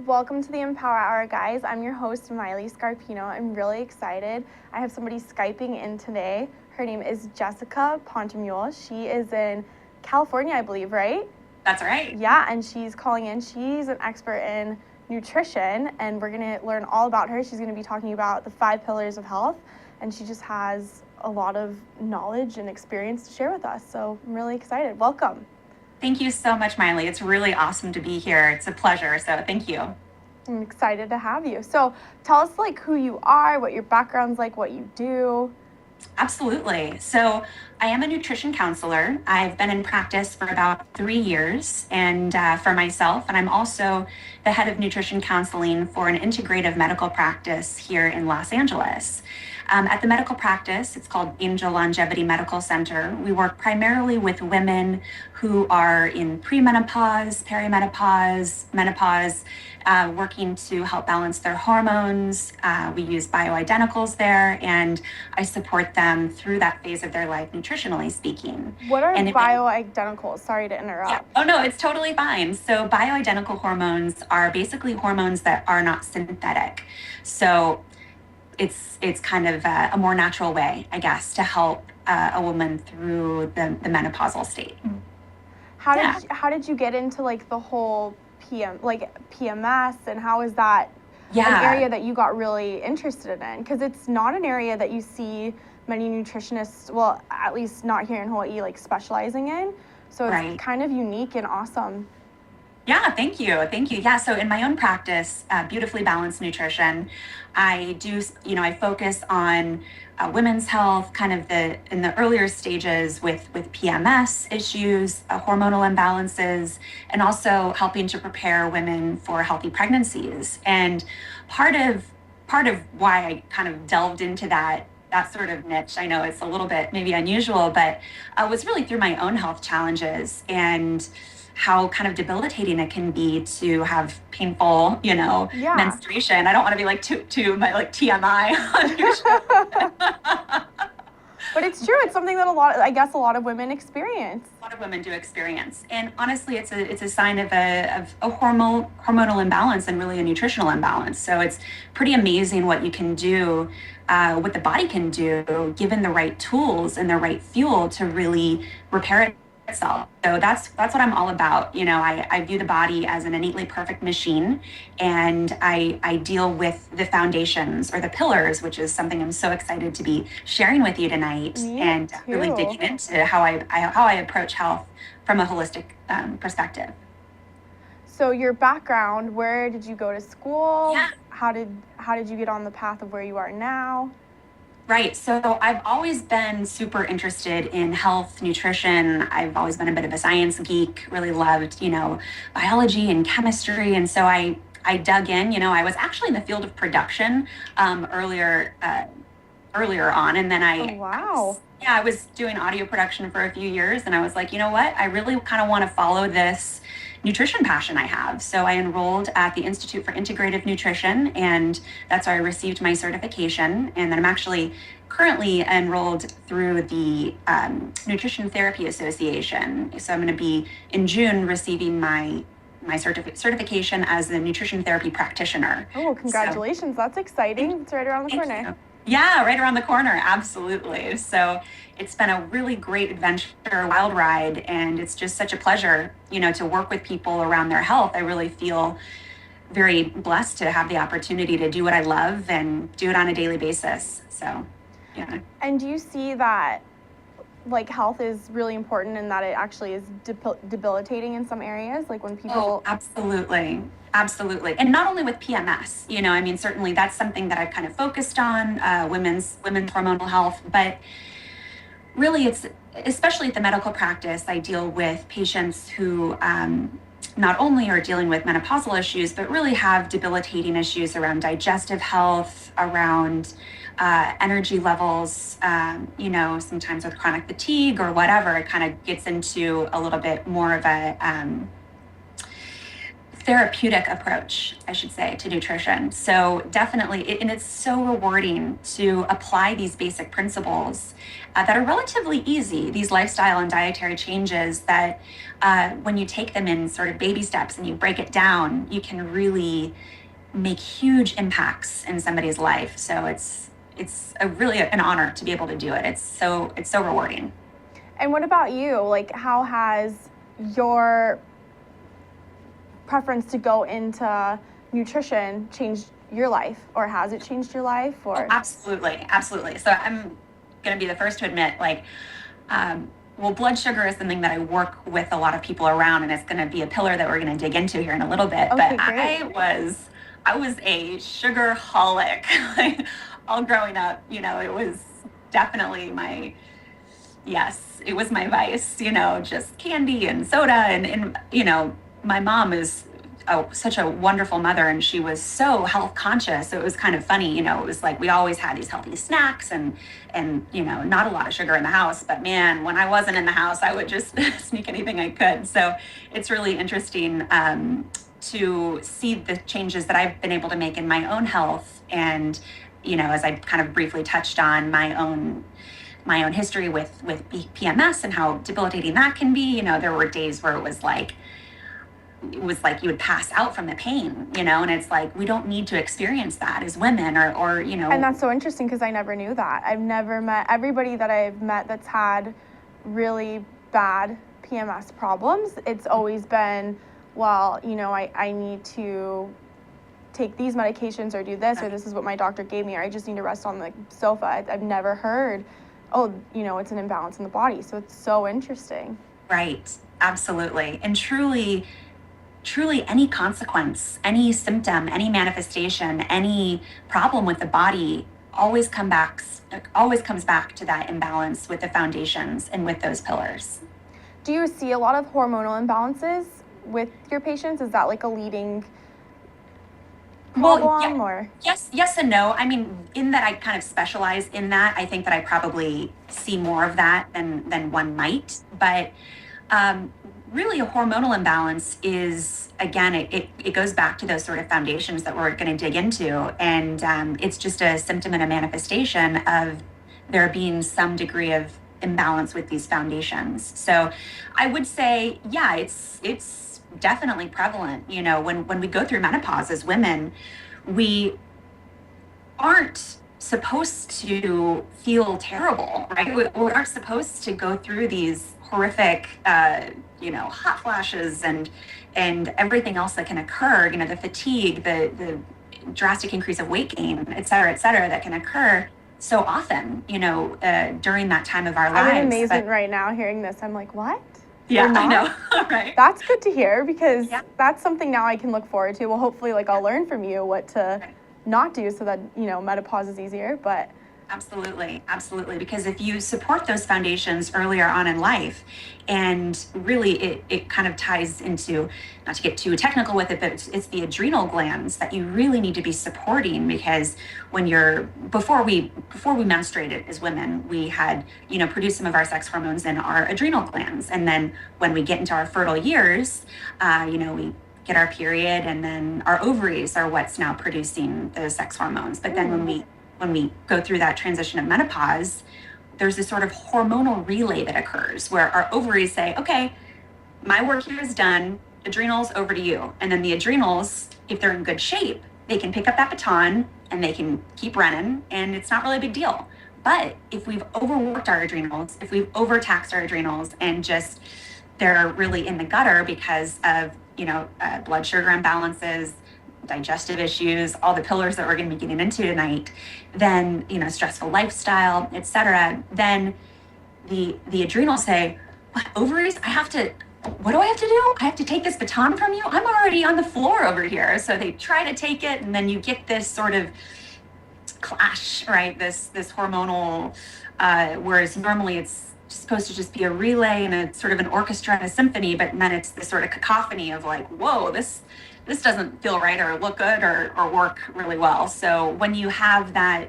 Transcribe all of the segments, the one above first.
welcome to the Empower Hour, guys. I'm your host, Miley Scarpino. I'm really excited. I have somebody Skyping in today. Her name is Jessica Pontemule. She is in California, I believe, right? That's right. Yeah, and she's calling in. She's an expert in nutrition, and we're going to learn all about her. She's going to be talking about the 5 pillars of health, and she just has a lot of knowledge and experience to share with us. So I'm really excited. Welcome. Thank you so much, Miley. It's really awesome to be here. It's a pleasure. So thank you. I'm excited to have you. So tell us who you are, what your background's like, what you do. Absolutely. So I am a nutrition counselor. I've been in practice for about 3 years and for myself, and I'm also the head of nutrition counseling for an integrative medical practice here in Los Angeles. At the medical practice, it's called Angel Longevity Medical Center. We work primarily with women who are in premenopause, perimenopause, menopause, working to help balance their hormones. We use bioidenticals there, and I support them through that phase of their life, nutritionally speaking. What are bioidenticals? Sorry to interrupt. Yeah. Oh, no, it's totally fine. So bioidentical hormones are basically hormones that are not synthetic. So it's kind of a more natural way, I guess, to help a woman through the menopausal state. How did you get into the whole PMS, and how is that an area that you got really interested in? Because it's not an area that you see many nutritionists, well, at least not here in Hawaii, specializing in. So it's kind of unique and awesome. Yeah, thank you. Thank you. Yeah, so in my own practice, Beautifully Balanced Nutrition, I focus on women's health, kind of in the earlier stages with PMS issues, hormonal imbalances, and also helping to prepare women for healthy pregnancies. And part of why I kind of delved into that sort of niche, I know it's a little bit maybe unusual, but was really through my own health challenges and how kind of debilitating it can be to have painful, menstruation. I don't want to be to my TMI on your show. But it's true. It's something that a lot of women experience. A lot of women do experience, and honestly, it's a sign of a hormonal imbalance and really a nutritional imbalance. So it's pretty amazing what you can do, what the body can do, given the right tools and the right fuel to really repair it itself. So that's what I'm all about. I view the body as an innately perfect machine, and I deal with the foundations or the pillars, which is something I'm so excited to be sharing with you tonight. And really digging into how I approach health from a holistic perspective. So your background, where did you go to school? Yeah. How did you get on the path of where you are now? Right. So I've always been super interested in health, nutrition. I've always been a bit of a science geek, really loved, biology and chemistry. And so I dug in, I was actually in the field of production earlier on. And then I was doing audio production for a few years. And I was like, you know what? I really kind of want to follow this nutrition passion I have. So I enrolled at the Institute for Integrative Nutrition, and that's where I received my certification. And then I'm actually currently enrolled through the Nutrition Therapy Association. So I'm going to be in June receiving my certification as a Nutrition Therapy Practitioner. Oh, congratulations. That's exciting. It's right around the corner. Yeah, right around the corner. Absolutely. So it's been a really great adventure, wild ride, and it's just such a pleasure, to work with people around their health. I really feel very blessed to have the opportunity to do what I love and do it on a daily basis. So, yeah. And do you see that health is really important and that it actually is debilitating in some areas, when people... Oh, absolutely. Absolutely. And not only with PMS, certainly that's something that I've kind of focused on, women's hormonal health, but really it's, especially at the medical practice, I deal with patients who not only are dealing with menopausal issues, but really have debilitating issues around digestive health, around energy levels, sometimes with chronic fatigue or whatever. It kind of gets into a little bit more of a therapeutic approach, I should say, to nutrition. So definitely, and it's so rewarding to apply these basic principles that are relatively easy, these lifestyle and dietary changes that when you take them in sort of baby steps and you break it down, you can really make huge impacts in somebody's life. So it's really an honor to be able to do it. It's so rewarding. And what about you? Like, how has your preference to go into nutrition changed your life, or has it changed your life? Or Absolutely. So I'm going to be the first to admit, like, well, blood sugar is something that I work with a lot of people around, and it's going to be a pillar that we're going to dig into here in a little bit. Okay, but great. I was a sugar-holic. Like, all growing up, it was definitely it was my vice, just candy and soda. And my mom is such a wonderful mother, and she was so health conscious. So it was kind of funny, it was like we always had these healthy snacks and not a lot of sugar in the house. But man, when I wasn't in the house, I would just sneak anything I could. So it's really interesting to see the changes that I've been able to make in my own health. And, as I kind of briefly touched on my own history with PMS and how debilitating that can be. There were days where it was like you would pass out from the pain, and it's like, we don't need to experience that as women or. And that's so interesting, because I never knew that. I've never met everybody that I've met that's had really bad PMS problems. It's always been, well, I need to take these medications or do this, or this is what my doctor gave me, or I just need to rest on the sofa. I've never heard, it's an imbalance in the body. So it's so interesting. Right. Absolutely. And truly any consequence, any symptom, any manifestation, any problem with the body always comes back to that imbalance with the foundations and with those pillars. Do you see a lot of hormonal imbalances with your patients? Is that like a leading problem? Or yes and no. I mean, in that I kind of specialize in that, I think that I probably see more of that than one might. But really, a hormonal imbalance is, again, it goes back to those sort of foundations that we're going to dig into, and it's just a symptom and a manifestation of there being some degree of imbalance with these foundations. So I would say, yeah, it's definitely prevalent. When we go through menopause as women, we aren't supposed to feel terrible, right? We aren't supposed to go through these horrific, hot flashes and everything else that can occur, the fatigue, the drastic increase of weight gain, et cetera, that can occur so often, during that time of our lives. I'm amazed right now hearing this. I'm like, what? Yeah, I know, right? That's good to hear, because that's something now I can look forward to. Well, hopefully, I'll learn from you what to not do so that, menopause is easier, but. Absolutely. Because if you support those foundations earlier on in life, and really it kind of ties into, not to get too technical with it, but it's the adrenal glands that you really need to be supporting, because before we menstruated as women, we had, produced some of our sex hormones in our adrenal glands. And then when we get into our fertile years, we get our period, and then our ovaries are what's now producing those sex hormones. But then when we go through that transition of menopause, there's this sort of hormonal relay that occurs where our ovaries say, okay, my work here is done, adrenals, over to you. And then the adrenals, if they're in good shape, they can pick up that baton and they can keep running, and it's not really a big deal. But if we've overworked our adrenals, if we've overtaxed our adrenals and just they're really in the gutter because of, blood sugar imbalances, digestive issues, all the pillars that we're going to be getting into tonight, then, stressful lifestyle, et cetera, then the adrenals say, what, ovaries? What do I have to do? I have to take this baton from you? I'm already on the floor over here. So they try to take it, and then you get this sort of clash, right? This hormonal, whereas normally it's supposed to just be a relay and a sort of an orchestra and a symphony, but then it's this sort of cacophony of like, whoa, this doesn't feel right or look good or work really well. So when you have that,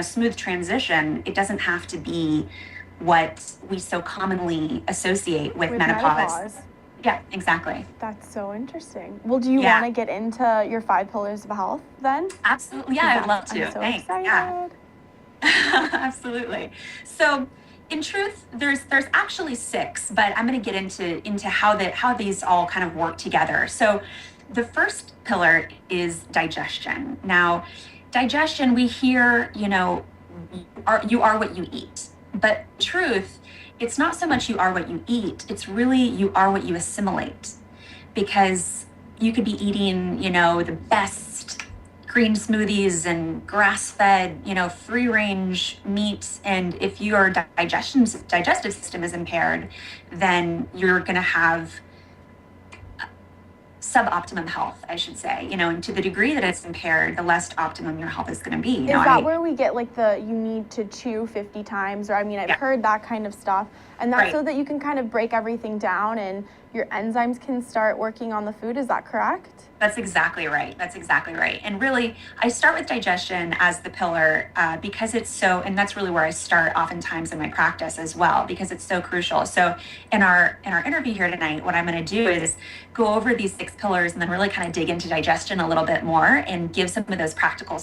smooth transition, it doesn't have to be what we so commonly associate with menopause. Yeah, exactly. That's so interesting. Well, do you want to get into your 5 pillars of health then? Absolutely. Yeah, I'd love to. I'm so Thanks. excited. Yeah. Absolutely. So in truth, there's actually 6, but I'm going to get into how these all kind of work together. So the first pillar is digestion. Now, digestion, we hear, you are what you eat. But truth, it's not so much you are what you eat, it's really you are what you assimilate. Because you could be eating, the best green smoothies and grass-fed, free-range meat, and if your digestive system is impaired, then you're going to have suboptimum health, I should say, and to the degree that it's impaired, the less optimum your health is going to be. Is that where we get like you need to chew 50 times, or I've heard that kind of stuff, and that's so that you can kind of break everything down and your enzymes can start working on the food. Is that correct? That's exactly right. And really, I start with digestion as the pillar because it's so, and that's really where I start oftentimes in my practice as well, because it's so crucial. So in our interview here tonight, what I'm going to do is go over these 6 pillars and then really kind of dig into digestion a little bit more and give some of those practical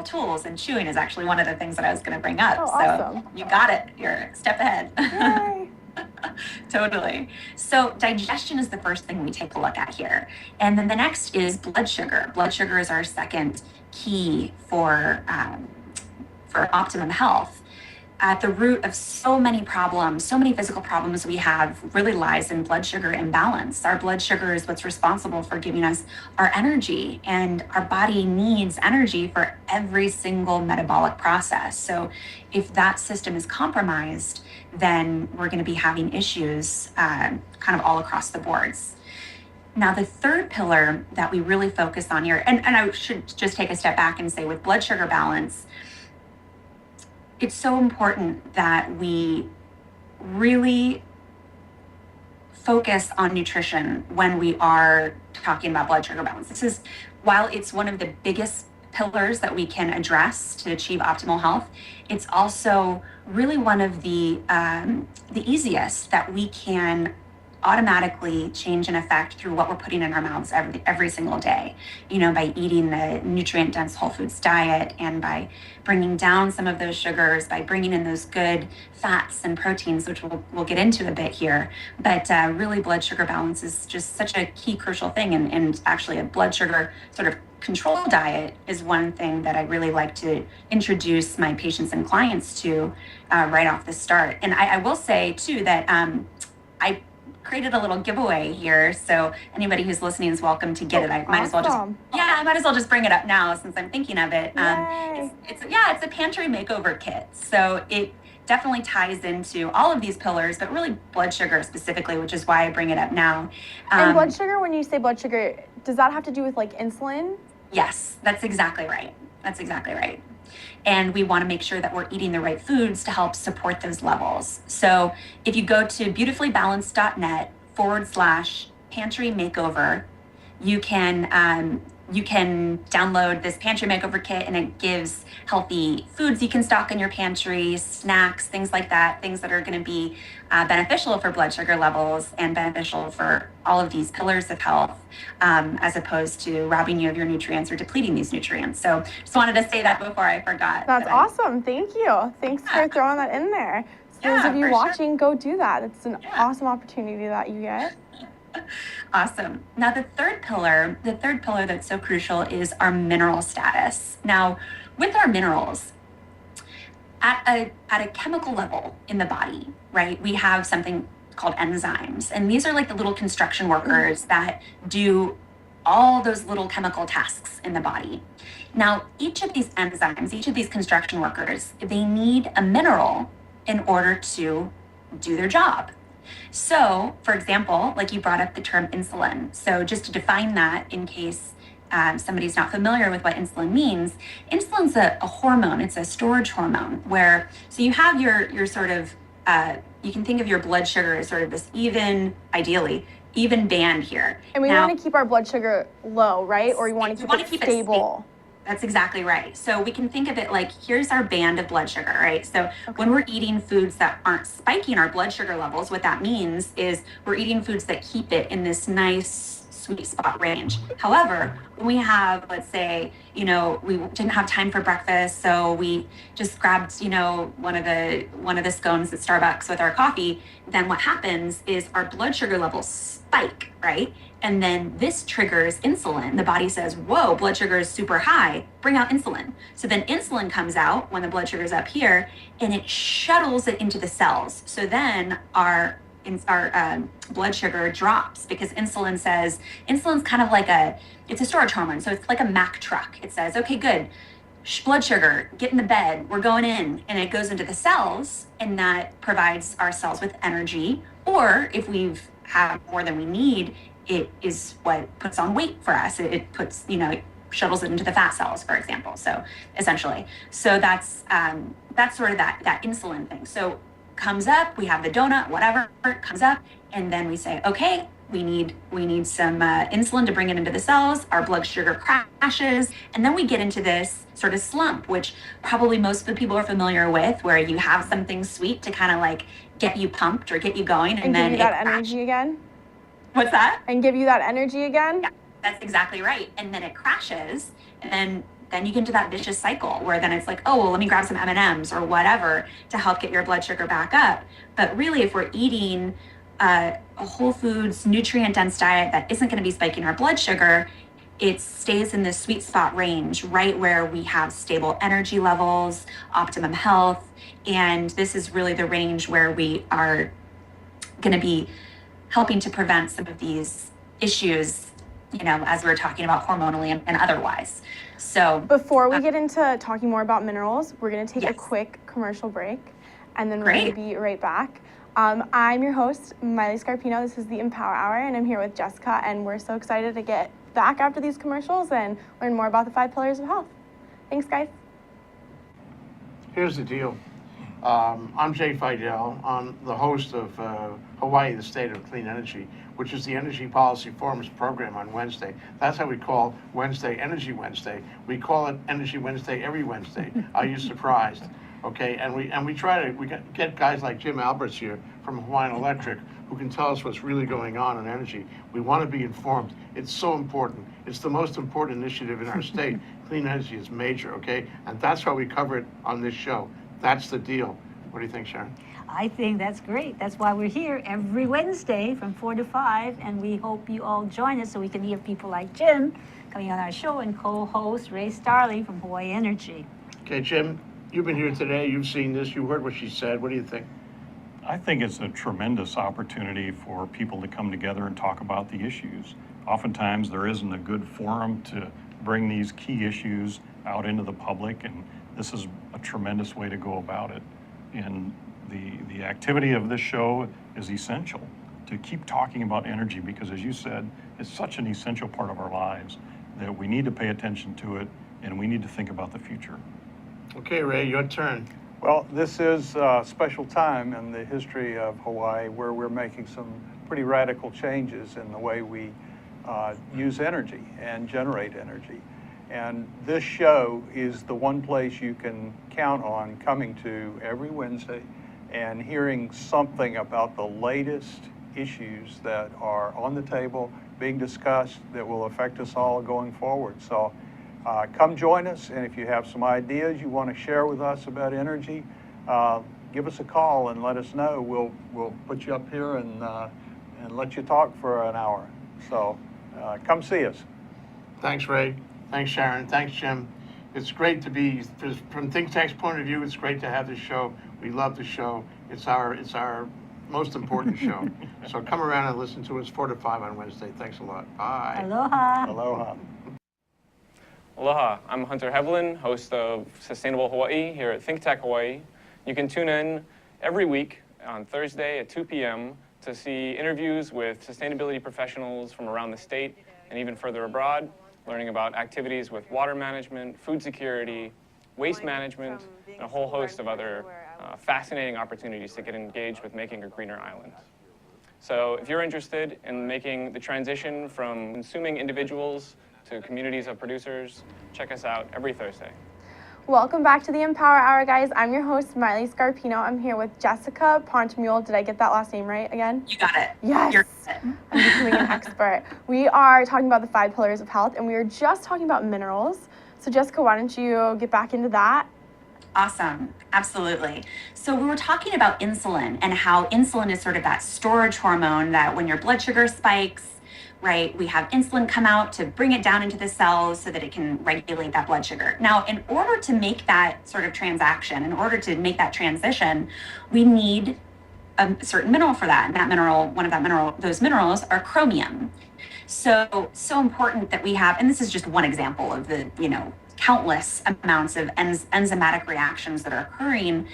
tools. And chewing is actually one of the things that I was going to bring up. Awesome. So you got it. You're a step ahead. Yay. Totally. So digestion is the first thing we take a look at here. And then the next is blood sugar. Blood sugar is our second key for optimum health. At the root of so many problems, so many physical problems we have really lies in blood sugar imbalance. Our blood sugar is what's responsible for giving us our energy, and our body needs energy for every single metabolic process. So if that system is compromised, then we're going to be having issues kind of all across the boards. Now, the third pillar that we really focus on here, and I should just take a step back and say with blood sugar balance, it's so important that we really focus on nutrition when we are talking about blood sugar balance. This is, while it's one of the biggest pillars that we can address to achieve optimal health, it's also really one of the easiest that we can automatically change and affect through what we're putting in our mouths every single day, by eating the nutrient dense whole foods diet, and by bringing down some of those sugars, by bringing in those good fats and proteins, which we'll get into a bit here. But really, blood sugar balance is just such a key crucial thing, and actually a blood sugar sort of control diet is one thing that I really like to introduce my patients and clients to right off the start. And I will say too that I created a little giveaway here, so anybody who's listening is welcome to get it. I might as well just bring it up now since I'm thinking of it. It's a pantry makeover kit, so it definitely ties into all of these pillars, but really blood sugar specifically, which is why I bring it up now. And blood sugar, when you say blood sugar, does that have to do with like insulin? Yes, that's exactly right. And we want to make sure that we're eating the right foods to help support those levels. So if you go to beautifulybalanced.net/pantry makeover, you can download this pantry makeover kit, and it gives healthy foods you can stock in your pantry, snacks, things like that, things that are going to be beneficial for blood sugar levels and beneficial for all of these pillars of health, as opposed to robbing you of your nutrients or depleting these nutrients. So just wanted to say that before I forgot. That's awesome. Thank you. Thanks for throwing that in there. So those of you watching, go do that. It's an awesome opportunity that you get. Awesome. Now, the third pillar that's so crucial is our mineral status. Now, with our minerals, at a chemical level in the body, right, we have something called enzymes. And these are like the little construction workers that do all those little chemical tasks in the body. Now, each of these enzymes, each of these construction workers, they need a mineral in order to do their job. So, for example, like you brought up the term insulin. So just to define that in case somebody's not familiar with what insulin means, insulin's a hormone. It's a storage hormone so you have your sort of, you can think of your blood sugar as sort of this ideally even band here. And we want to keep our blood sugar low, right? Or you want to keep it stable. That's exactly right. So we can think of it like, here's our band of blood sugar, right? So when we're eating foods that aren't spiking our blood sugar levels, what that means is we're eating foods that keep it in this nice sweet spot range. However, when we have, let's say, we didn't have time for breakfast, so we just grabbed, one of the scones at Starbucks with our coffee, then what happens is our blood sugar levels spike, right? And then this triggers insulin. The body says, whoa, blood sugar is super high, bring out insulin. So then insulin comes out when the blood sugar is up here, and it shuttles it into the cells. So then our blood sugar drops, because insulin's kind of like it's a storage hormone. So it's like a Mack truck. It says, okay, good, blood sugar, get in the bed, we're going in. And it goes into the cells, and that provides our cells with energy. Or if we've had more than we need, it is what puts on weight for us. It puts, it shuttles it into the fat cells, for example. So essentially, that's sort of that insulin thing. So comes up, we have the donut, whatever comes up, and then we say, okay, we need some insulin to bring it into the cells. Our blood sugar crashes, and then we get into this sort of slump, which probably most of the people are familiar with, where you have something sweet to kind of like get you pumped or get you going, and then give you that energy again. What's that? And give you that energy again? Yeah, that's exactly right. And then it crashes, and then you get into that vicious cycle where then it's like, oh, well, let me grab some M&Ms or whatever to help get your blood sugar back up. But really, if we're eating a whole foods, nutrient-dense diet that isn't going to be spiking our blood sugar, it stays in this sweet spot range, right where we have stable energy levels, optimum health. And this is really the range where we are going to be helping to prevent some of these issues, as we were talking about hormonally and otherwise. So before we get into talking more about minerals, we're going to take a quick commercial break, and then we're going to be right back. I'm your host, Miley Scarpino. This is the Empower Hour, and I'm here with Jessica, and we're so excited to get back after these commercials and learn more about the 5 pillars of health. Thanks, guys. Here's the deal. I'm Jay Fidel. I'm the host of Hawaii, the State of Clean Energy, which is the Energy Policy Forum's program on Wednesday. That's how we call Wednesday Energy Wednesday. We call it Energy Wednesday every Wednesday. Are you surprised? Okay, and we try to get guys like Jim Alberts here from Hawaiian Electric who can tell us what's really going on in energy. We want to be informed. It's so important. It's the most important initiative in our state. Clean energy is major, okay? And that's how we cover it on this show. That's the deal. What do you think, Sharon? I think that's great. That's why we're here every Wednesday from 4 to 5, and we hope you all join us so we can hear people like Jim coming on our show and co-host Ray Starley from Hawaii Energy. Okay, Jim, you've been here today. You've seen this. You heard what she said. What do you think? I think it's a tremendous opportunity for people to come together and talk about the issues. Oftentimes, there isn't a good forum to bring these key issues out into the public, and this is a tremendous way to go about it. And the activity of this show is essential to keep talking about energy, because, as you said, it's such an essential part of our lives that we need to pay attention to it, and we need to think about the future. Okay, Ray, your turn. Well, this is a special time in the history of Hawaii where we're making some pretty radical changes in the way we use energy and generate energy. And this show is the one place you can count on coming to every Wednesday and hearing something about the latest issues that are on the table, being discussed, that will affect us all going forward. So come join us, and if you have some ideas you want to share with us about energy, give us a call and let us know. We'll put you up here and let you talk for an hour. So come see us. Thanks, Ray. Thanks, Sharon. Thanks, Jim. It's great to be, from Think Tech's point of view, it's great to have this show. We love the show. It's our most important show. So come around and listen to us 4 to 5 on Wednesday. Thanks a lot. Bye. Aloha. Aloha. Aloha, I'm Hunter Hevelin, host of Sustainable Hawaii here at Think Tech Hawaii. You can tune in every week on Thursday at 2 p.m. to see interviews with sustainability professionals from around the state and even further abroad, learning about activities with water management, food security, waste management, and a whole host of other fascinating opportunities to get engaged with making a greener island. So if you're interested in making the transition from consuming individuals to communities of producers. Check us out every Thursday. Welcome back to the Empower Hour, guys. I'm your host, Miley Scarpino. I'm here with Jessica Pontemule. Did I get that last name right again? You got it. Yes. I'm becoming an expert. We are talking about the 5 pillars of health, and we were just talking about minerals. So Jessica, why don't you get back into that? Awesome. Absolutely. So we were talking about insulin and how insulin is sort of that storage hormone that when your blood sugar spikes, right, we have insulin come out to bring it down into the cells so that it can regulate that blood sugar. Now, in order to make that sort of transaction, in order to make that transition, we need a certain mineral for that. And that mineral, those minerals are chromium. So important that we have, and this is just one example of the, countless amounts of enzymatic reactions that are occurring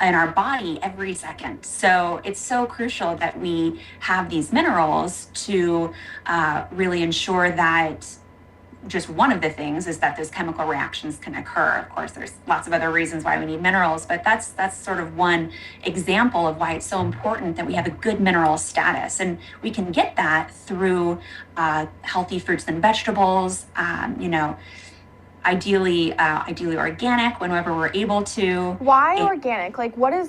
in our body every second. So it's so crucial that we have these minerals to really ensure that just one of the things is that those chemical reactions can occur. Of course, there's lots of other reasons why we need minerals, but that's sort of one example of why it's so important that we have a good mineral status. And we can get that through healthy fruits and vegetables, ideally organic whenever we're able to. Why organic? Like what are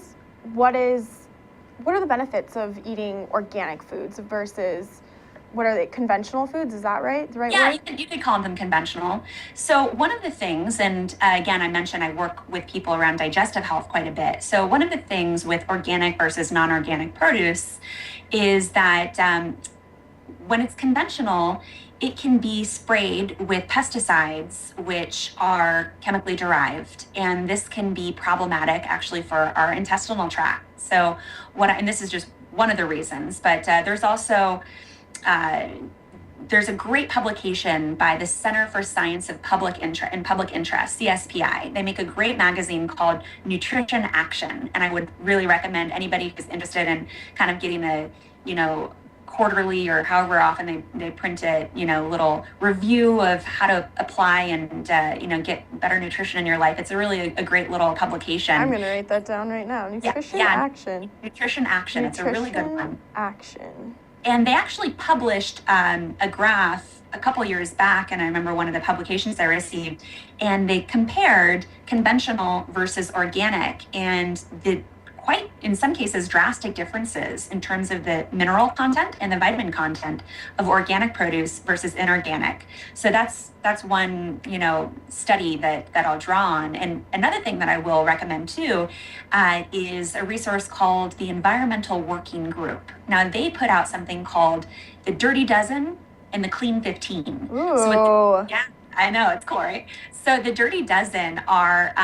the benefits of eating organic foods versus what are they, conventional foods? Is that right? The right word? You could call them conventional. So one of the things, and again, I mentioned I work with people around digestive health quite a bit. So one of the things with organic versus non-organic produce is that when it's conventional, it can be sprayed with pesticides, which are chemically derived, and this can be problematic actually for our intestinal tract. So and this is just one of the reasons, but there's also there's a great publication by the Center for Science of Public Interest, CSPI. They make a great magazine called Nutrition Action, and I would really recommend anybody who's interested in kind of getting a, quarterly or however often they print it, little review of how to apply and, get better nutrition in your life. It's a great little publication. I'm going to write that down right now. Nutrition Action. Nutrition Action. It's a really good one. Action. And they actually published a graph a couple years back, and I remember one of the publications I received, and they compared conventional versus organic, and quite, in some cases, drastic differences in terms of the mineral content and the vitamin content of organic produce versus inorganic. So that's one, study that I'll draw on. And another thing that I will recommend too is a resource called the Environmental Working Group. Now they put out something called the Dirty Dozen and the Clean 15. Ooh. So I know, it's cool, right? So the Dirty Dozen are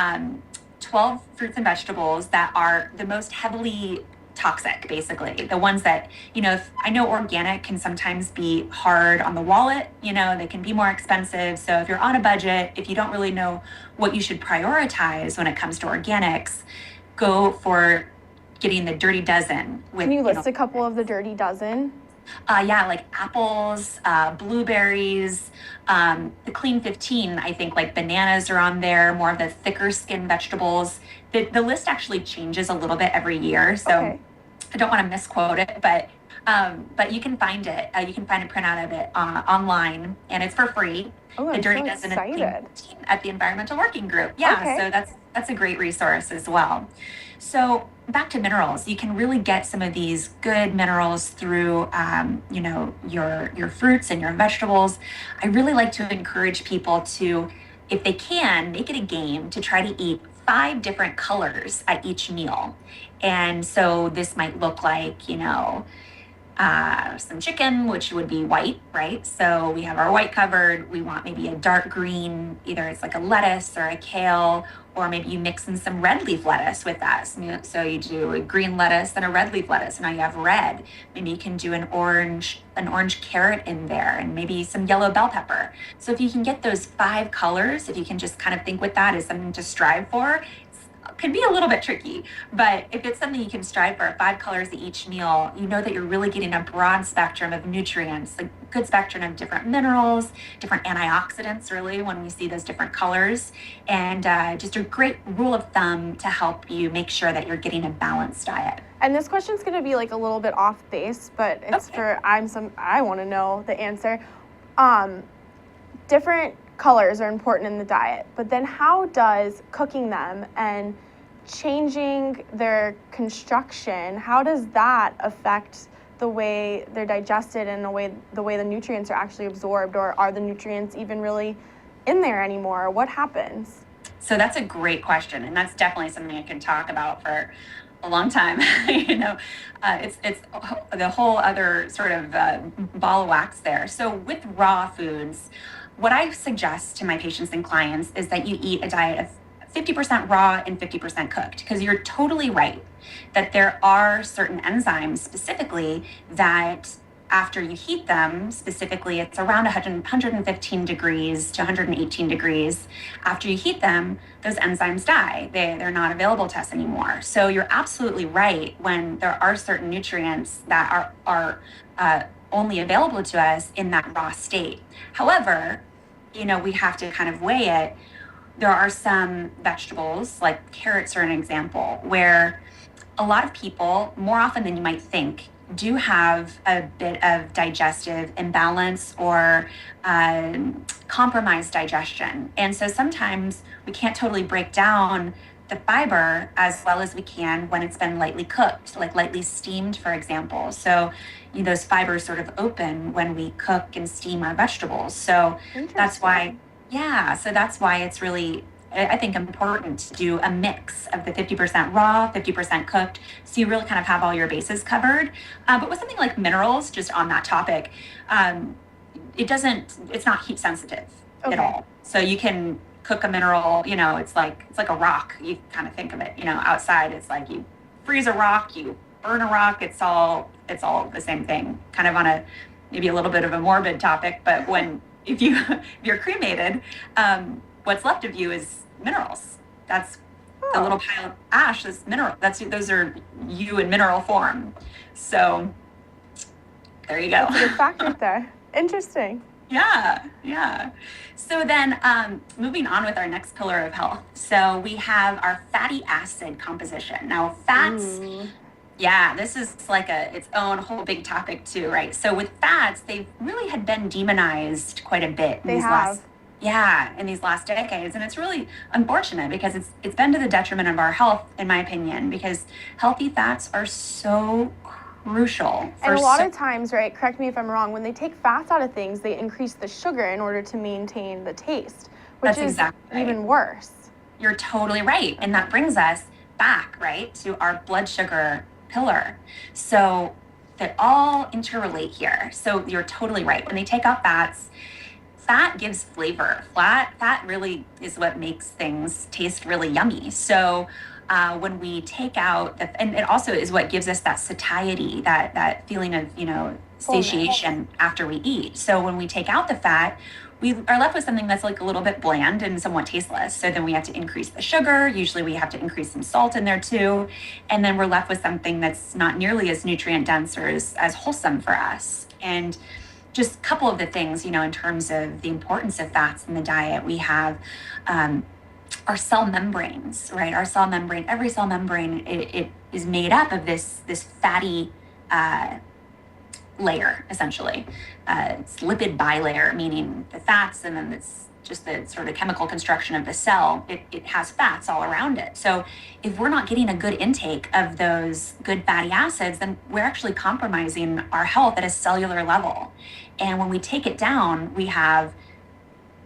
12 fruits and vegetables that are the most heavily toxic, basically. The ones that, I know organic can sometimes be hard on the wallet, they can be more expensive. So if you're on a budget, if you don't really know what you should prioritize when it comes to organics, go for getting the Dirty Dozen. Can you list a couple of the Dirty Dozen? Like apples, blueberries, the Clean 15, I think like bananas are on there, more of the thicker skin vegetables. The list actually changes a little bit every year, so okay. I don't want to misquote it, but you can find it. You can find a printout of it online, and it's for free. Oh, the Dirty Dozen at the Environmental Working Group. Yeah, okay. So that's a great resource as well. So back to minerals, you can really get some of these good minerals through, your fruits and your vegetables. I really like to encourage people to, if they can, make it a game to try to eat 5 different colors at each meal. And so this might look like, some chicken, which would be white, right? So we have our white covered. We want maybe a dark green, either it's like a lettuce or a kale, or maybe you mix in some red leaf lettuce with that. So you do a green lettuce and a red leaf lettuce, and now you have red. Maybe you can do an orange carrot in there, and maybe some yellow bell pepper. So if you can get those 5 colors, if you can just kind of think with that as something to strive for, can be a little bit tricky, but if it's something you can strive for, 5 colors at each meal, you know that you're really getting a broad spectrum of nutrients, a good spectrum of different minerals, different antioxidants, really, when we see those different colors, and just a great rule of thumb to help you make sure that you're getting a balanced diet. And this question's going to be like a little bit off base, but it's okay. I want to know the answer. different colors are important in the diet, but then how does cooking them and changing their construction, how does that affect the way they're digested and the way the nutrients are actually absorbed, or are the nutrients even really in there anymore? What happens? So that's a great question, and that's definitely something I can talk about for a long time. It's the whole other sort of ball of wax there. So with raw foods, what I suggest to my patients and clients is that you eat a diet of 50% raw and 50% cooked, because you're totally right that there are certain enzymes specifically that after you heat them, specifically it's around 115 degrees to 118 degrees. After you heat them, those enzymes die. They're not available to us anymore. So you're absolutely right when there are certain nutrients that are only available to us in that raw state. However, we have to kind of weigh it. There are some vegetables, like carrots are an example, where a lot of people, more often than you might think, do have a bit of digestive imbalance or compromised digestion. And so sometimes we can't totally break down the fiber as well as we can when it's been lightly cooked, like lightly steamed, for example. So those fibers sort of open when we cook and steam our vegetables. So that's why it's really, I think, important to do a mix of the 50% raw, 50% cooked, so you really kind of have all your bases covered. But with something like minerals, just on that topic, it's not heat sensitive at all. So you can cook a mineral, it's like a rock. You kind of think of it, outside, it's like you freeze a rock, you burn a rock, it's all the same thing, kind of on maybe a little bit of a morbid topic, but if you're cremated, what's left of you is minerals. That's the little pile of ash is mineral. Those are you in mineral form. So there you go. That's a good fact right there. Interesting. Yeah. So then moving on with our next pillar of health. So we have our fatty acid composition. Now fats, this is like its own whole big topic too, right? So with fats, they really had been demonized quite a bit in these last decades. And it's really unfortunate because it's been to the detriment of our health, in my opinion, because healthy fats are so crucial. And a lot of times, right, correct me if I'm wrong, when they take fats out of things, they increase the sugar in order to maintain the taste, which is even worse. You're totally right. And that brings us back, right, to our blood sugar pillar. So they all interrelate here. So you're totally right. When they take out fats, fat gives flavor. Fat really is what makes things taste really yummy. So when we take out, and it also is what gives us that satiety, that feeling of, satiation after we eat. So when we take out the fat, we are left with something that's like a little bit bland and somewhat tasteless. So then we have to increase the sugar. Usually we have to increase some salt in there too. And then we're left with something that's not nearly as nutrient dense or as wholesome for us. And just a couple of the things, in terms of the importance of fats in the diet, we have our cell membranes, right? Our cell membrane, every cell membrane, it is made up of this fatty layer, essentially. It's lipid bilayer, meaning the fats, and then it's just the sort of chemical construction of the cell. It has fats all around it. So if we're not getting a good intake of those good fatty acids, then we're actually compromising our health at a cellular level. And when we take it down, we have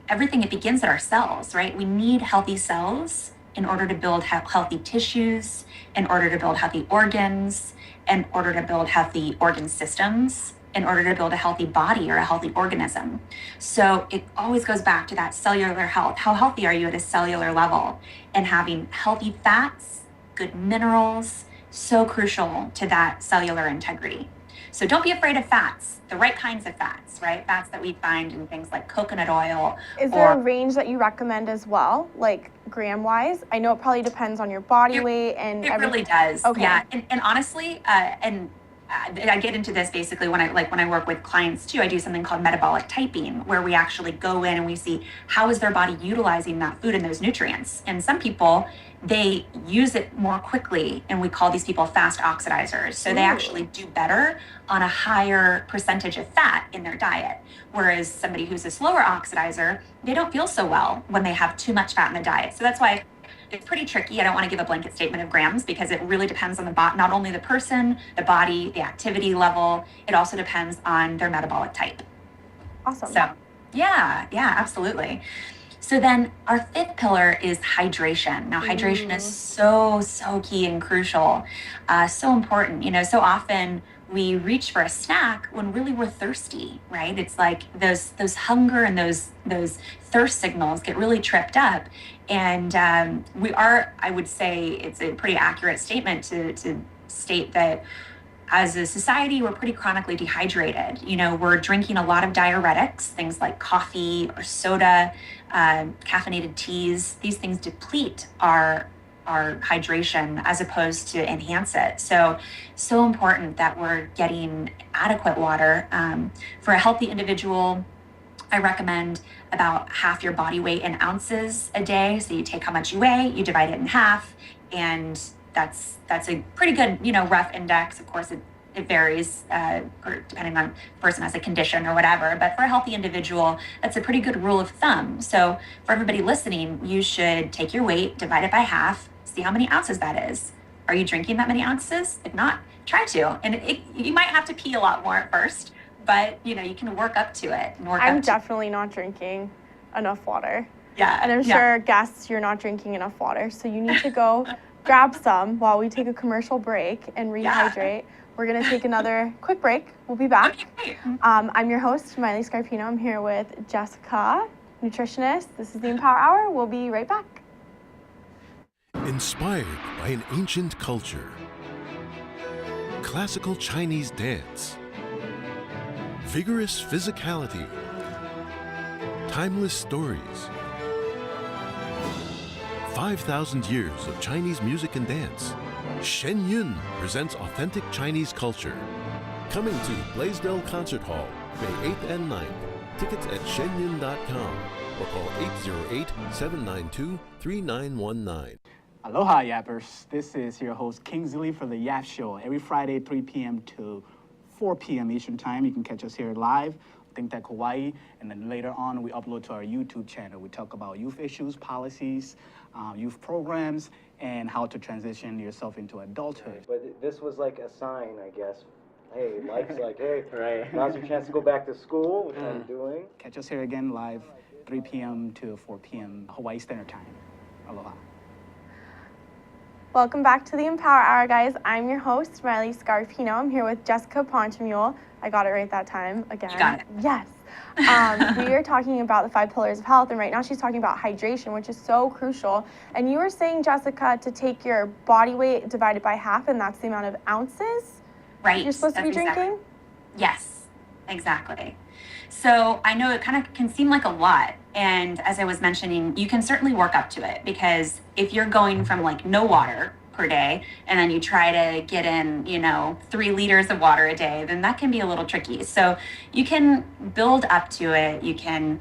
everything. It begins at our cells, right? We need healthy cells in order to build healthy tissues, in order to build healthy organs, in order to build healthy organ systems, in order to build a healthy body or a healthy organism. So it always goes back to that cellular health. How healthy are you at a cellular level? And having healthy fats, good minerals, so crucial to that cellular integrity. So don't be afraid of fats, the right kinds of fats, right? Fats that we find in things like coconut oil. Is there a range that you recommend as well, like gram-wise? I know it probably depends on your body weight and it really does. Okay. Yeah, and honestly, and I get into this basically when I work with clients too. I do something called metabolic typing, where we actually go in and we see how is their body utilizing that food and those nutrients. And some people, they use it more quickly, and we call these people fast oxidizers. So they actually do better on a higher percentage of fat in their diet. Whereas somebody who's a slower oxidizer, they don't feel so well when they have too much fat in the diet. So that's why it's pretty tricky. I don't want to give a blanket statement of grams because it really depends on not only the person, the body, the activity level. It also depends on their metabolic type. Awesome. So yeah, absolutely. So then our fifth pillar is hydration. Now, hydration is so key and crucial, so important. So often we reach for a snack when really we're thirsty, right? It's like those hunger and those thirst signals get really tripped up. And I would say it's a pretty accurate statement to state that as a society, we're pretty chronically dehydrated. We're drinking a lot of diuretics, things like coffee or soda, caffeinated teas. These things deplete our hydration as opposed to enhance it. So important that we're getting adequate water. For a healthy individual, I recommend about half your body weight in ounces a day. So you take how much you weigh, you divide it in half, and that's a pretty good, rough index. Of course, it varies depending on the person has a condition or whatever. But for a healthy individual, that's a pretty good rule of thumb. So for everybody listening, you should take your weight, divide it by half, see how many ounces that is. Are you drinking that many ounces? If not, try to. And you might have to pee a lot more at first, but you can work up to it. I'm definitely not drinking enough water. Yeah. And I'm sure guests, you're not drinking enough water. So you need to go grab some while we take a commercial break and rehydrate. We're going to take another quick break. We'll be back. Okay. I'm your host, Miley Scarpino. I'm here with Jessica, nutritionist. This is the Empower Hour. We'll be right back. Inspired by an ancient culture, classical Chinese dance, vigorous physicality, timeless stories, 5,000 years of Chinese music and dance. Shen Yun presents authentic Chinese culture. Coming to Blaisdell Concert Hall, May 8th and 9th. Tickets at shenyun.com or call 808-792-3919. Aloha, Yappers. This is your host, Kingsley, for The Yap Show. Every Friday, 3 p.m. to 4 p.m. Eastern Time. You can catch us here live, Think Tech Hawaii, and then later on, we upload to our YouTube channel. We talk about youth issues, policies, youth programs, and how to transition yourself into adulthood. But this was like a sign, I guess. Hey, Mike's like, hey, now's your chance to go back to school, which I'm doing. Catch us here again live, 3 p.m. to 4 p.m. Hawaii Standard Time. Aloha. Welcome back to the Empower Hour, guys. I'm your host, Miley Scarpino. I'm here with Jessica Pontemule. I got it right that time again. You got it. Yes. We are talking about the 5 pillars of health, and right now she's talking about hydration, which is so crucial. And you were saying, Jessica, to take your body weight divided by half, and that's the amount of ounces Right. you're supposed to be drinking? Yes, exactly. So I know it kind of can seem like a lot. And as I was mentioning, you can certainly work up to it, because if you're going from like no water per day and then you try to get in, 3 liters of water a day, then that can be a little tricky. So you can build up to it. You can,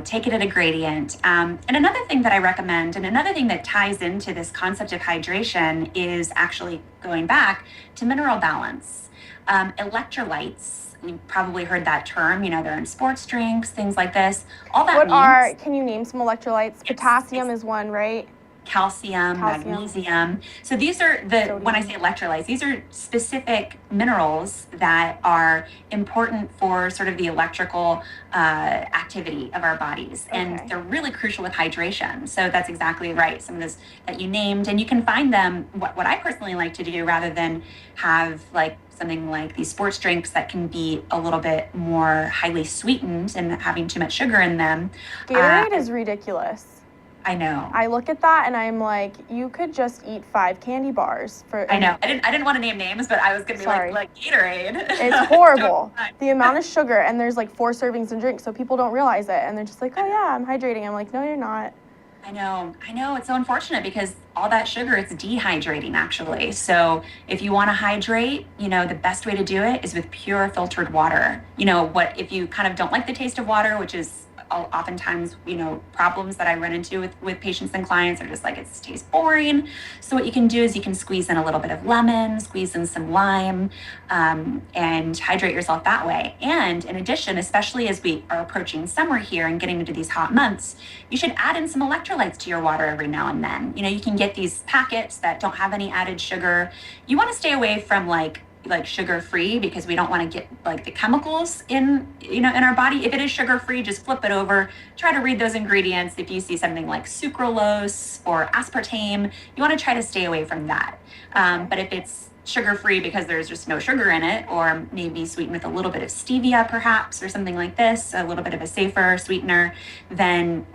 take it at a gradient. And another thing that I recommend, and another thing that ties into this concept of hydration, is actually going back to mineral balance. Electrolytes. You've probably heard that term, they're in sports drinks, things like this. All that can you name some electrolytes? Yes. Potassium is one, right? Calcium, magnesium. So these are when I say electrolytes, these are specific minerals that are important for sort of the electrical activity of our bodies. Okay. And they're really crucial with hydration. So that's exactly right. Some of those that you named, and you can find them, what I personally like to do, rather than have like something like these sports drinks that can be a little bit more highly sweetened and having too much sugar in them. Gatorade is ridiculous. I know. I look at that and I'm like, you could just eat 5 candy bars for. I know. I didn't want to name names, but I was gonna be like Gatorade. It's horrible. The amount of sugar, and there's like 4 servings in drink, so people don't realize it, and they're just like, oh yeah, I'm hydrating. I'm like, no, you're not. I know. It's so unfortunate because all that sugar, it's dehydrating actually. So if you want to hydrate, the best way to do it is with pure filtered water. If you kind of don't like the taste of water, which is oftentimes, problems that I run into with patients and clients are just like, it tastes boring. So what you can do is you can squeeze in a little bit of lemon, squeeze in some lime, and hydrate yourself that way. And in addition, especially as we are approaching summer here and getting into these hot months, you should add in some electrolytes to your water every now and then. You can get these packets that don't have any added sugar. You want to stay away from like sugar-free because we don't want to get like the chemicals in our body. If it is sugar-free, just flip it over, try to read those ingredients. If you see something like sucralose or aspartame, you want to try to stay away from that. But if it's sugar-free because there's just no sugar in it, or maybe sweetened with a little bit of stevia perhaps, or something like this, a little bit of a safer sweetener, then,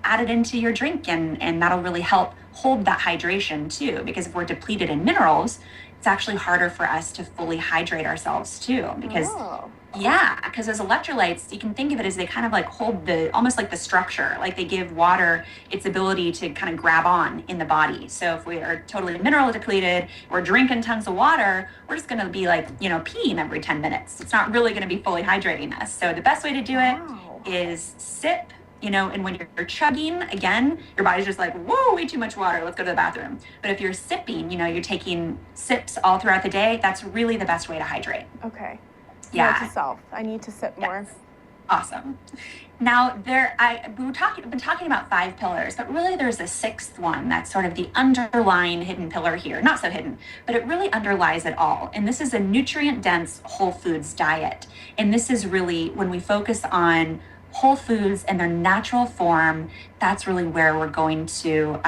add it into your drink and that'll really help hold that hydration too. Because if we're depleted in minerals, it's actually harder for us to fully hydrate ourselves too, because because those electrolytes, you can think of it as they kind of like hold almost like the structure, like they give water its ability to kind of grab on in the body. So if we are totally mineral depleted, we're drinking tons of water, we're just going to be like, peeing every 10 minutes. It's not really going to be fully hydrating us. So the best way to do it is sip. And when you're chugging, again, your body's just like, whoa, way too much water, let's go to the bathroom. But if you're sipping, you're taking sips all throughout the day, that's really the best way to hydrate. Okay. Yeah. Note to self, I need to sip more. Awesome. Now, we've been talking about 5 pillars, but really there's a 6th one that's sort of the underlying hidden pillar here. Not so hidden, but it really underlies it all. And this is a nutrient-dense whole foods diet. And this is really when we focus on whole foods in their natural form, that's really where we're going to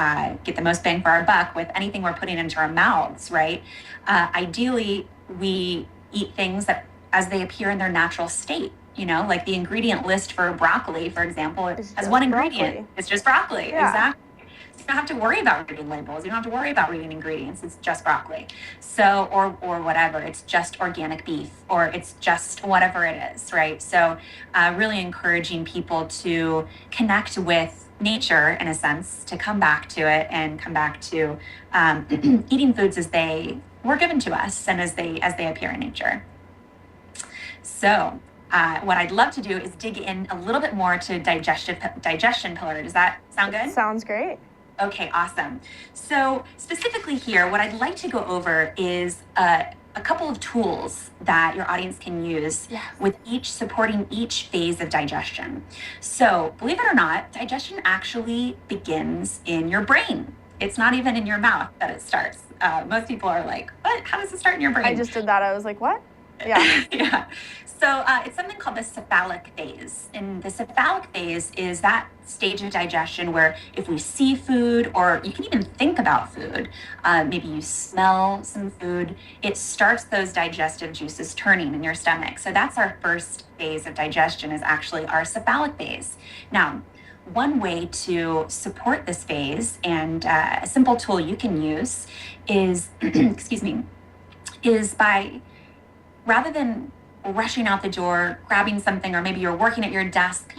get the most bang for our buck with anything we're putting into our mouths, right? Ideally, we eat things that as they appear in their natural state, like the ingredient list for broccoli, for example, has one ingredient. It's just broccoli, exactly. You don't have to worry about reading labels. You don't have to worry about reading ingredients. It's just broccoli. So, or whatever. It's just organic beef, or it's just whatever it is, right? So, really encouraging people to connect with nature, in a sense, to come back to it and come back to eating foods as they were given to us and as they appear in nature. So, what I'd love to do is dig in a little bit more to digestion pillar. Does that sound good? Sounds great. Okay, awesome. So specifically here, what I'd like to go over is a couple of tools that your audience can use with supporting each phase of digestion. So believe it or not, digestion actually begins in your brain. It's not even in your mouth that it starts. Most people are like, what? How does it start in your brain? I just did that. I was like, what? Yeah. Yeah. So it's something called the cephalic phase. And the cephalic phase is that stage of digestion where if we see food, or you can even think about food, maybe you smell some food, it starts those digestive juices turning in your stomach. So that's our first phase of digestion, is actually our cephalic phase. Now, one way to support this phase, and a simple tool you can use is, is by, rather than rushing out the door, grabbing something, or maybe you're working at your desk,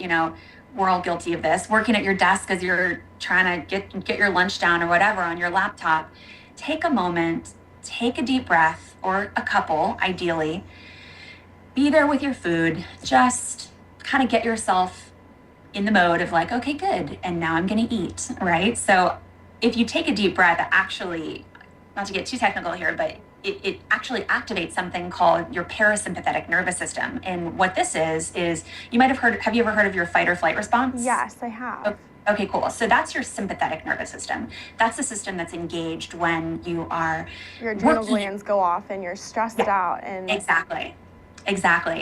we're all guilty of this, working at your desk as you're trying to get your lunch down or whatever on your laptop, take a moment, take a deep breath, or a couple, ideally. Be there with your food. Just kind of get yourself in the mode of like, okay, good, and now I'm going to eat, right? So if you take a deep breath, actually, not to get too technical here, but it actually activates something called your parasympathetic nervous system. And what this is you might have you ever heard of your fight or flight response? Yes, I have. Okay, cool. So that's your sympathetic nervous system. That's the system that's engaged when you are your adrenal glands go off and you're stressed out. And Exactly.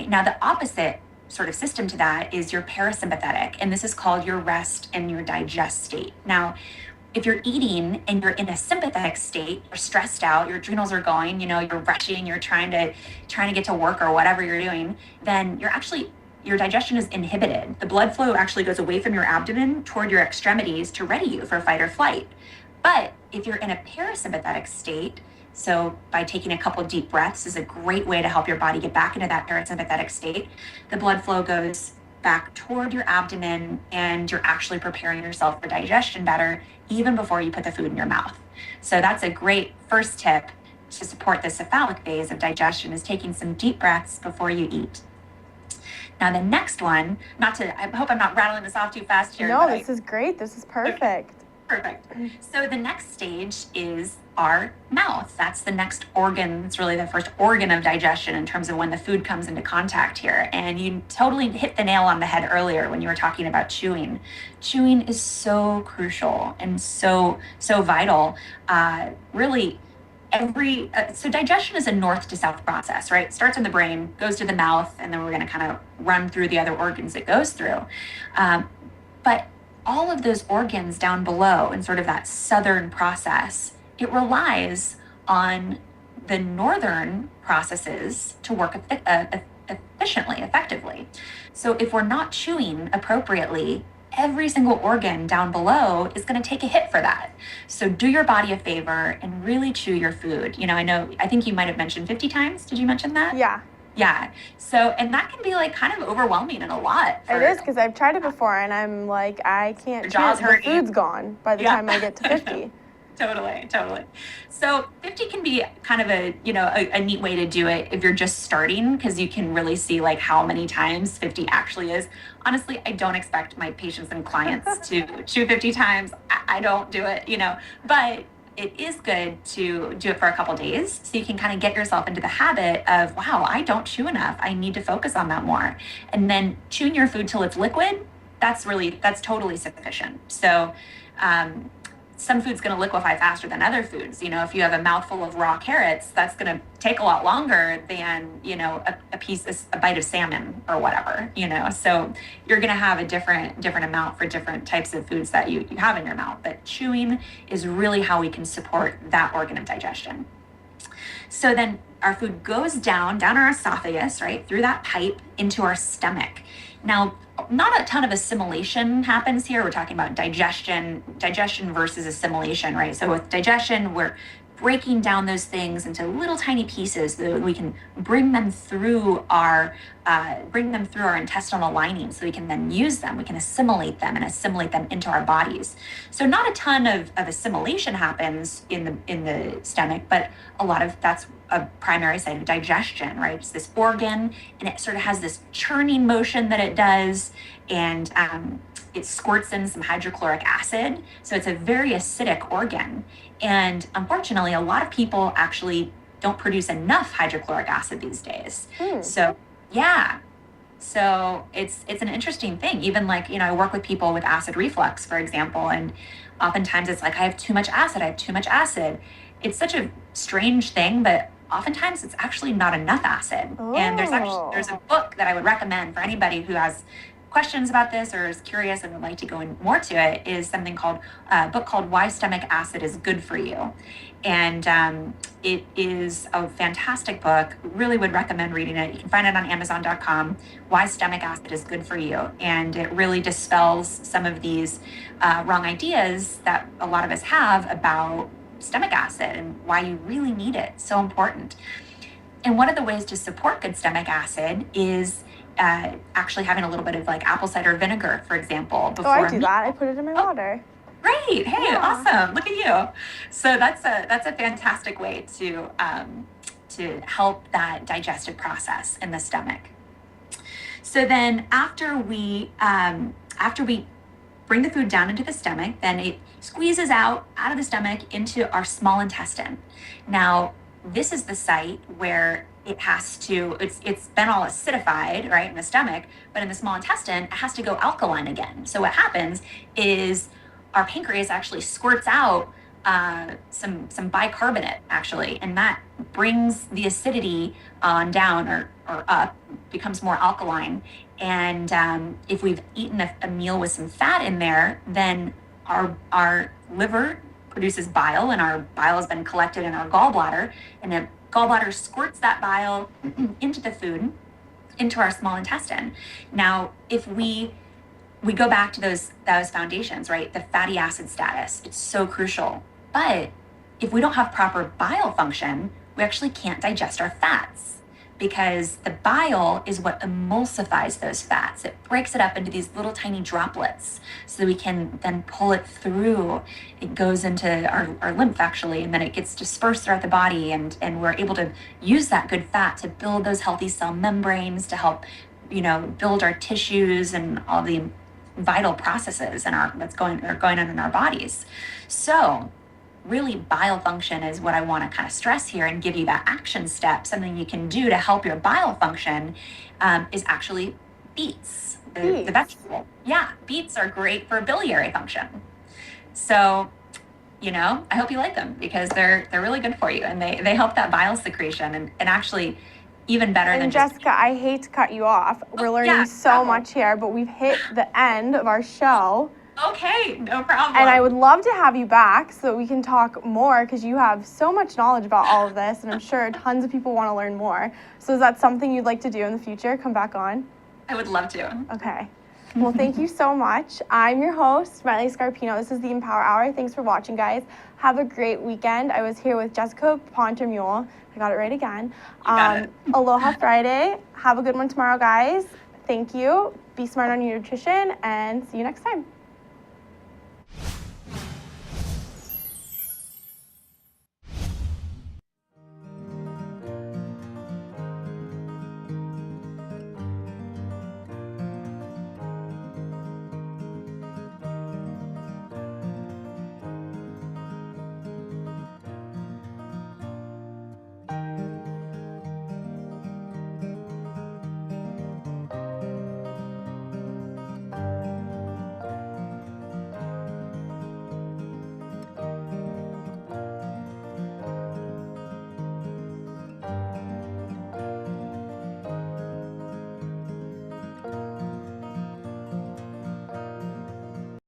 Now the opposite sort of system to that is your parasympathetic, and this is called your rest and your digest state. Now, if you're eating and you're in a sympathetic state, you're stressed out, your adrenals are going, you're rushing, you're trying to get to work or whatever you're doing, then your digestion is inhibited. The blood flow actually goes away from your abdomen toward your extremities to ready you for fight or flight. But if you're in a parasympathetic state, so by taking a couple deep breaths is a great way to help your body get back into that parasympathetic state. The blood flow goes back toward your abdomen, and you're actually preparing yourself for digestion better even before you put the food in your mouth. So that's a great first tip to support the cephalic phase of digestion, is taking some deep breaths before you eat. Now the next one, I hope I'm not rattling this off too fast here. No, this is great. This is perfect. Okay. Perfect. So the next stage is our mouth. That's the next organ. It's really the first organ of digestion in terms of when the food comes into contact here. And you totally hit the nail on the head earlier when you were talking about chewing. Chewing is so crucial and so vital. Really, so digestion is a north to south process, right? It starts in the brain, goes to the mouth, and then we're going to kind of run through the other organs it goes through. But all of those organs down below in sort of that southern process, it relies on the northern processes to work efficiently, effectively. So if we're not chewing appropriately, every single organ down below is going to take a hit for that. So do your body a favor and really chew your food. I think you might have mentioned 50 times. Did you mention that? Yeah. Yeah. So, and that can be like kind of overwhelming and a lot. It is, because I've tried it before and I'm like, I can't chew. The food's gone by the time I get to 50. Totally. So 50 can be kind of a neat way to do it if you're just starting, because you can really see like how many times 50 actually is. Honestly, I don't expect my patients and clients to chew 50 times. I don't do it, but it is good to do it for a couple days so you can kind of get yourself into the habit of, wow, I don't chew enough. I need to focus on that more. And then chewing your food till it's liquid, that's totally sufficient. So some food's going to liquefy faster than other foods. If you have a mouthful of raw carrots, that's going to take a lot longer than, a bite of salmon or whatever, So you're going to have a different amount for different types of foods that you have in your mouth. But chewing is really how we can support that organ of digestion. So then our food goes down our esophagus, right, through that pipe into our stomach. Now, not a ton of assimilation happens here. We're talking about digestion versus assimilation, right? So with digestion, we're breaking down those things into little tiny pieces so that we can bring them through our intestinal lining, so we can then use them. We can assimilate them into our bodies. So not a ton of assimilation happens in the stomach, but a lot of that's a primary site of digestion, right? It's this organ, and it sort of has this churning motion that it does, and it squirts in some hydrochloric acid. So it's a very acidic organ. And unfortunately, a lot of people actually don't produce enough hydrochloric acid these days. So yeah. So it's an interesting thing. Even I work with people with acid reflux, for example, and oftentimes it's like, I have too much acid. It's such a strange thing, but oftentimes it's actually not enough acid. Oh. And there's a book that I would recommend for anybody who has questions about this or is curious and would like to go in more to it, is a book called Why Stomach Acid is Good for You. And it is a fantastic book. Really would recommend reading it. You can find it on Amazon.com. Why Stomach Acid is Good for You. And it really dispels some of these wrong ideas that a lot of us have about stomach acid and why you really need it. It's so important. And one of the ways to support good stomach acid is actually having a little bit of apple cider vinegar, for example. Before I do that. I put it in my water. Great. Hey, awesome. Look at you. So that's a fantastic way to help that digestive process in the stomach. So then after we bring the food down into the stomach, then it squeezes out of the stomach into our small intestine. Now, this is the site where it's been all acidified, right, in the stomach, but in the small intestine, it has to go alkaline again. So what happens is our pancreas actually squirts out some bicarbonate, actually, and that brings the acidity on down or up, becomes more alkaline. And if we've eaten a meal with some fat in there, then our liver produces bile, and our bile has been collected in our gallbladder, and the gallbladder squirts that bile into the food, into our small intestine. Now, if we go back to those foundations, right? The fatty acid status, it's so crucial. But if we don't have proper bile function, we actually can't digest our fats. because the bile is what emulsifies those fats. It breaks it up into these little tiny droplets so that we can then pull it through. It goes into our lymph actually, and then it gets dispersed throughout the body, and we're able to use that good fat to build those healthy cell membranes to help, build our tissues and all the vital processes that's going on in our bodies. So really, bile function is what I want to kind of stress here and give you that action step. Something you can do to help your bile function is actually beets, the vegetable. Yeah, beets are great for biliary function. So, I hope you like them because they're really good for you, and they help that bile secretion and actually even better than Jessica, I hate to cut you off. We're learning so much here, but we've hit the end of our show. Okay, no problem. And I would love to have you back so that we can talk more because you have so much knowledge about all of this, and I'm sure tons of people want to learn more. So is that something you'd like to do in the future? Come back on? I would love to. Okay. Well, thank you so much. I'm your host, Smiley Scarpino. This is the Empower Hour. Thanks for watching, guys. Have a great weekend. I was here with Jessica Pontermule. I got it right again. Aloha Friday. Have a good one tomorrow, guys. Thank you. Be smart on your nutrition, and see you next time.